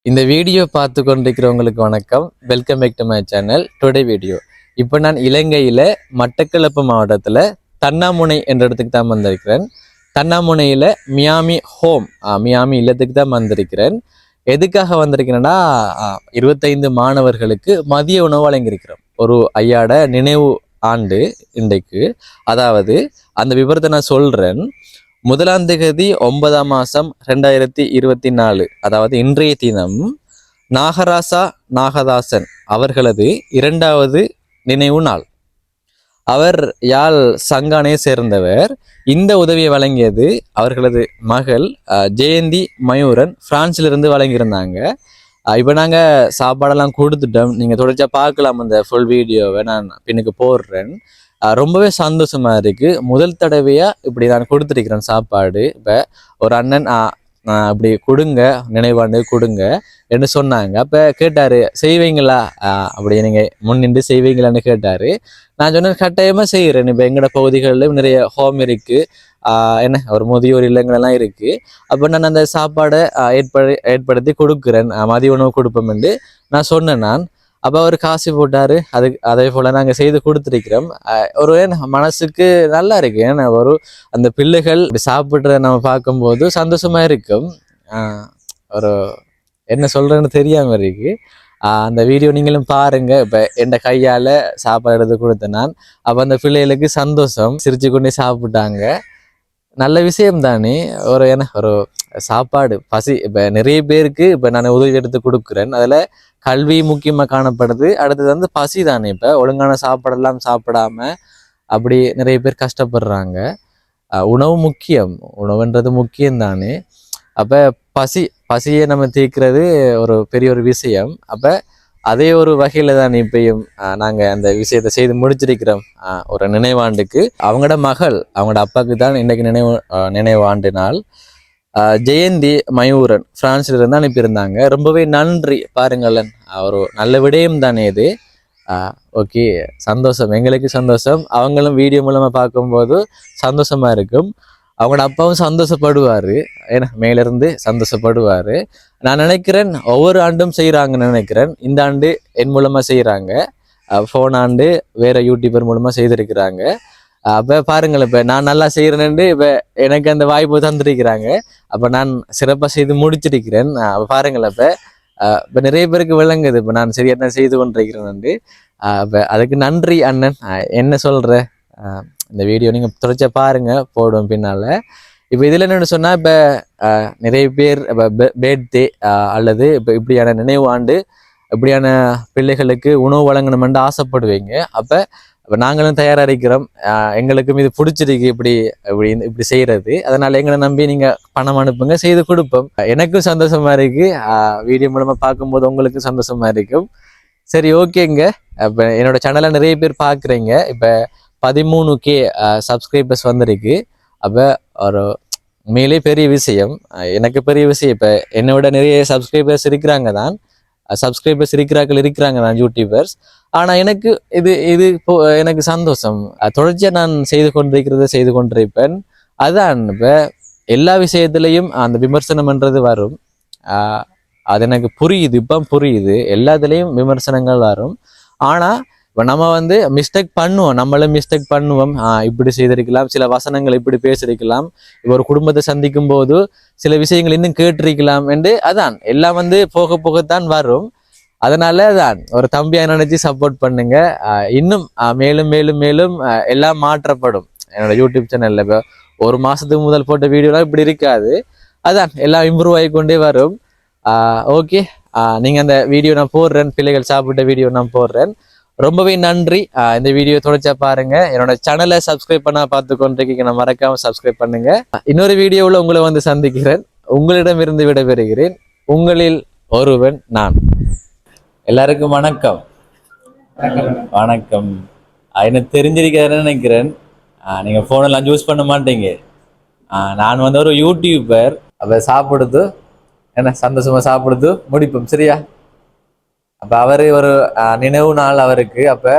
இந்த வீடியோ பார்த்து கொண்டிருக்கிறவங்களுக்கு வணக்கம். Welcome back to my channel. Today video இப்போ நான் இலங்கையில் மட்டக்களப்பு மாவட்டத்தில் தன்னாமுனை என்ற இடத்துக்கு தான் வந்திருக்கிறேன். தன்னாமுனையில் மியாமி ஹோம் மியாமி இல்லத்துக்கு தான் வந்திருக்கிறேன். எதுக்காக வந்திருக்கிறேன்னா 25 மாணவர்களுக்கு மதிய உணவு வழங்கியிருக்கிறோம். ஒரு ஐயாட நினைவு ஆண்டு இன்றைக்கு. அதாவது அந்த விவரத்தை நான் சொல்கிறேன். 1ஆம் தேதி 9ஆம் மாதம் 2024, அதாவது இன்றைய தினம் நாகராசா நாகதாசன் அவர்களது 2வது நினைவு நாள். அவர் யாழ் சங்கானை சேர்ந்தவர். இந்த உதவியை வழங்கியது அவர்களது மகள் ஜெயந்தி மயூரன் பிரான்சிலிருந்து வழங்கியிருந்தாங்க. இப்போ நாங்கள் சாப்பாடெல்லாம் கொடுத்துட்டோம். நீங்கள் தொடர்ச்சியாக பார்க்கலாம். அந்த ஃபுல் வீடியோவை நான் பின்னுக்கு போடுறேன். ரொம்பவே சந்தோஷமா இருக்கு. முதல் தடவையா இப்படி நான் கொடுத்துருக்கிறேன் சாப்பாடு. இப்போ ஒரு அண்ணன் அப்படி கொடுங்க, நினைவாண்டு கொடுங்க என்று சொன்னாங்க. அப்போ கேட்டாரு, செய்வீங்களா அப்படி நீங்கள் முன்னின்று செய்வீங்களான்னு கேட்டாரு. நான் சொன்னேன், கட்டாயமா செய்கிறேன். இப்போ எங்களோட பகுதிகளிலும் நிறைய ஹோம் இருக்கு, என்ன ஒரு முதியோர் இல்லங்களெல்லாம் இருக்கு. அப்போ நான் அந்த சாப்பாடை ஏற்படுத்தி கொடுக்குறேன், மதிய உணவு கொடுப்போம் என்று நான் சொன்னேன். நான் அப்போ அவர் காசு போட்டாரு. அதே போல நாங்கள் செய்து கொடுத்துருக்கிறோம். ஒரு மனசுக்கு நல்லா இருக்கு. ஏன்னா அந்த பிள்ளைகள் சாப்பிட்றத நம்ம பார்க்கும்போது சந்தோஷமா இருக்கும். ஒரு என்ன சொல்றேன்னு தெரியாம இருக்கு. அந்த வீடியோ நீங்களும் பாருங்க. இப்போ என் கையால் சாப்பாடு எடுத்து கொடுத்தேன் நான். அப்போ அந்த பிள்ளைகளுக்கு சந்தோஷம், சிரிச்சு கொண்டே சாப்பிட்டாங்க. நல்ல விஷயம் தானே. ஒரு சாப்பாடு பசி. இப்போ நிறைய பேருக்கு இப்போ நான் உதவி எடுத்து கொடுக்குறேன். அதில் கல்வி முக்கியமாக காணப்படுது. அடுத்தது பசி தானே. இப்போ ஒழுங்கான சாப்பாடெல்லாம் சாப்பிடாம அப்படி நிறைய பேர் கஷ்டப்படுறாங்க. உணவு முக்கியம், உணவுன்றது முக்கியம் தானே. அப்போ பசியை நம்ம தீர்க்கிறது ஒரு பெரிய ஒரு விஷயம். அப்போ அதே ஒரு வகையில தான் இப்பயும் நாங்கள் அந்த விஷயத்தை செய்து முடிச்சிருக்கிறோம். ஒரு நினைவாண்டுக்கு அவங்களோட மகள், அவங்களோட அப்பாவுக்கு தான் இன்றைக்கு நினைவாண்டு நாள். ஜெயந்தி மயூரன் பிரான்ஸ்ல இருந்து அனுப்பியிருந்தாங்க. ரொம்பவே நன்றி. பாருங்களேன், ஒரு நல்ல விடயம் தானே இது. ஓகே, சந்தோஷம், எங்களுக்கு சந்தோஷம். அவங்களும் வீடியோ மூலமா பார்க்கும்போது சந்தோஷமா இருக்கும். அவங்களோட அப்பாவும் சந்தோஷப்படுவார், ஏன்னா மேலிருந்து சந்தோஷப்படுவார். நான் நினைக்கிறேன் ஒவ்வொரு ஆண்டும் செய்கிறாங்கன்னு நினைக்கிறேன். இந்த ஆண்டு என் மூலமாக செய்கிறாங்க, போன ஆண்டு வேற யூடியூபர் மூலமாக செய்திருக்கிறாங்க. அப்போ பாருங்கள், இப்போ நான் நல்லா செய்கிறேன்னு இப்போ எனக்கு அந்த வாய்ப்பு தந்திருக்கிறாங்க. அப்போ நான் சிறப்பாக செய்து முடிச்சிருக்கிறேன். அப்போ பாருங்கள், இப்போ நிறைய பேருக்கு விளங்குது இப்போ நான் சரியான செய்து கொண்டிருக்கிறேன். அப்போ அதுக்கு நன்றி அண்ணன். என்ன சொல்கிற, இந்த வீடியோ நீங்கள் தொடர்ச்சியாக பாருங்கள், போடுவோம் பின்னால். இப்போ இதில் என்னென்னு சொன்னால், இப்போ நிறைய பேர் இப்போ பேர்த்டே அல்லது இப்போ இப்படியான நினைவு ஆண்டு இப்படியான பிள்ளைகளுக்கு உணவு வழங்கணுமென்று ஆசைப்படுவீங்க. அப்போ நாங்களும் தயாராக இருக்கிறோம். எங்களுக்கும் இது பிடிச்சிருக்கு இப்படி செய்கிறது. அதனால் எங்களை நம்பி நீங்கள் பணம் அனுப்புங்க, செய்து கொடுப்போம். எனக்கும் சந்தோஷமாக இருக்குது. வீடியோ மூலமாக பார்க்கும்போது உங்களுக்கும் சந்தோஷமாக இருக்கும். சரி, ஓகேங்க. இப்போ என்னோட சேனலை நிறைய பேர் பார்க்குறீங்க. இப்போ 13K சப்ஸ்கிரைபர்ஸ் வந்திருக்கு. அப்போ ஒரு உண்மையிலே பெரிய விஷயம், எனக்கு பெரிய விஷயம். இப்போ என்னோட நிறைய சப்ஸ்கிரைபர்ஸ் இருக்கிறாங்க தான் யூடியூபர்ஸ். ஆனால் எனக்கு இது எனக்கு சந்தோஷம். தொடர்ச்சியாக நான் செய்து கொண்டிருப்பேன். அதான் இப்போ எல்லா விஷயத்துலையும் அந்த விமர்சனம்ன்றது வரும். அது எனக்கு புரியுது, இப்போ புரியுது. எல்லாத்துலேயும் விமர்சனங்கள் வரும். ஆனால் இப்போ நம்ம மிஸ்டேக் பண்ணுவோம், நம்மளும் மிஸ்டேக் பண்ணுவோம். இப்படி செய்திருக்கலாம், சில வசனங்கள் இப்படி பேசியிருக்கலாம், இப்போ ஒரு குடும்பத்தை சந்திக்கும் போது சில விஷயங்கள் இன்னும் கேட்டிருக்கலாம் என்று. அதான் எல்லாம் போக போகத்தான் வரும். அதனால தான் ஒரு தம்பியா நினைச்சு சப்போர்ட் பண்ணுங்க. இன்னும் மேலும் மேலும் மேலும் எல்லாம் மாற்றப்படும். என்னோட யூடியூப் சேனல்ல இப்போ ஒரு மாசத்துக்கு முதல் போட்ட வீடியோலாம் இப்படி இருக்காது. அதான் எல்லாம் இம்ப்ரூவ் ஆகி கொண்டே வரும். ஓகே, நீங்க அந்த வீடியோ நான் போடுறேன், பிள்ளைகள் சாப்பிட்ட வீடியோ நான் போடுறேன். ரொம்பவே நன்றி. இந்த வீடியோ தொடர்ச்சியா பாருங்க. என்னோட சேனலை சப்ஸ்கிரைப் பண்ண பார்த்து கொண்டிருக்கீங்க, நான் மறக்காம சப்ஸ்கிரைப் பண்ணுங்க. இன்னொரு வீடியோவில் உங்களை சந்திக்கிறேன். உங்களிடமிருந்து விடைபெறுகிறேன். உங்களில் ஒருவன் நான். எல்லாருக்கும் வணக்கம். வணக்கம். எனக்கு தெரிஞ்சிருக்காருன்னு நினைக்கிறேன். நீங்க போனெல்லாம் யூஸ் பண்ண மாட்டீங்க. நான் ஒரு யூடியூபர். அப்ப சாப்பிடுது என்ன சந்தோஷமா சாப்பிடுது முடிப்போம், சரியா? அப்போ அவர் ஒரு நினைவு நாள் அவருக்கு. அப்போ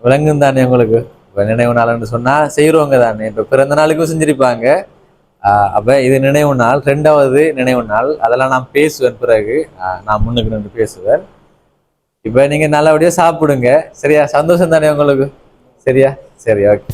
விளங்கும் தானே உங்களுக்கு. இப்போ நினைவு நாள்னு சொன்னால் செய்கிறவங்க தானே. இப்போ பிறந்த நாளுக்கும் செஞ்சிருப்பாங்க, அப்போ இது நினைவு நாள், 2வது நினைவு நாள். அதெல்லாம் நான் பேசுவேன் பிறகு. நான் முன்னுக்கு நின்று பேசுவேன். இப்போ நீங்கள் நல்லபடியாக சாப்பிடுங்க. சரியா? சந்தோஷம் தானே உங்களுக்கு? சரியா? சரி, ஓகே.